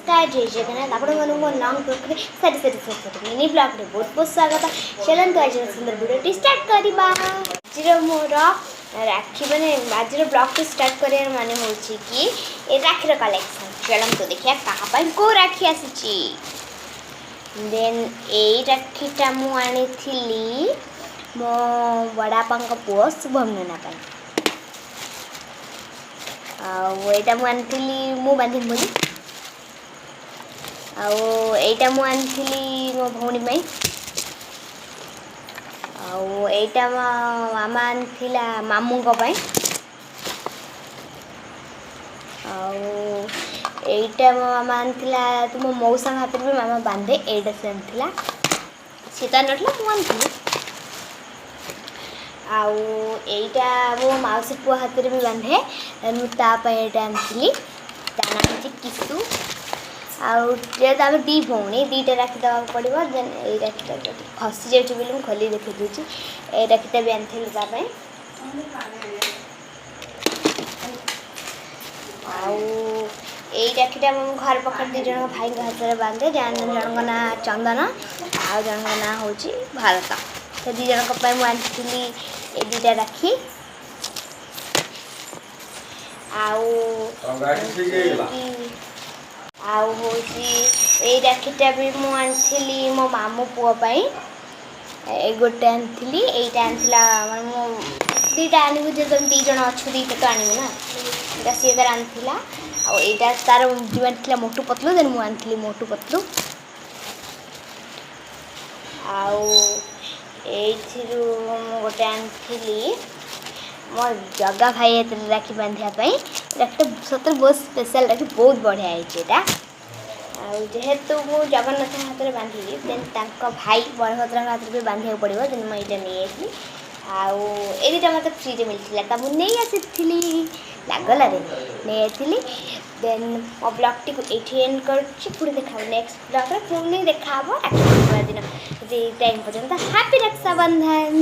नमस्कार जय जगन्नाथ आपण मो लॉन्ग ब्लॉग सरी मिनी ब्लॉग रे बहुत बहुत स्वागत चलନ୍ତୁ आज सुंदर वीडियो स्टार्ट करबा आज मोर राखी माने आज ब्लॉग को स्टार्ट करिया माने होची कि ए राखी रो कलेक्शन चलନ୍ତୁ देखिया कहा पई को राखी आसीची देन ए राखीटा मु आनी थिली मो बड़ा पंक पुओ शुभम नना पई आटा मुझे मु बांधी बोली आईटा मुझे मो भौणी आईटा मामा आनीला मामू आईटा मो मामा आनीला तो मो मौसा हाथ भी मामा बांधे एटा से आनीला सीता नटला मुझे आईटा मो मौसी पुआ हाथ भी बांधे मुझे आनी ताना किसु आम दी भौणी दीटा राखी देवा पड़ो देन ये राखीटा खसी जाऊँ बोली मुझे खोली देखी दूसरी ये राखीटा भी आनी आई राखीटा मो घर पाखे दी जन भाई हाथ में बांधे जन ना चंदन आ जन ना हूँ भारत तो दी जन मुझे ये दीटा राखी ये राखीटा भी मुझे मो मामू पुओपाई गोटे आनी यहीटा आनीला मो दीटा आनबू जो तुम दी जन अच्छु दीटा तो आनबू ना सी तार आनीला आईटा तार डिमांड थी मोटू पतलू देन मुझे मोटू पतलू गोटे आनी मो जगा भाई राखी बांधापी राखीटा सतर बहुत स्पेशल राखी बहुत बढ़िया है जेहेतु मु जगन्नाथ हाथ में बांधिली देन भाई बलभद्र हाथ में भी बांधा पड़ो देन मुझे नहीं आई दीटा मतलब फ्री मिलता मुझे नहीं आसी लागलारे नहीं देन मो ब्लॉग टी ये एंड कर देखा नेक्स्ट ब्लॉग पुणी देखा राखी दिन टाइम पर्यंत हैप्पी रक्षाबंधन।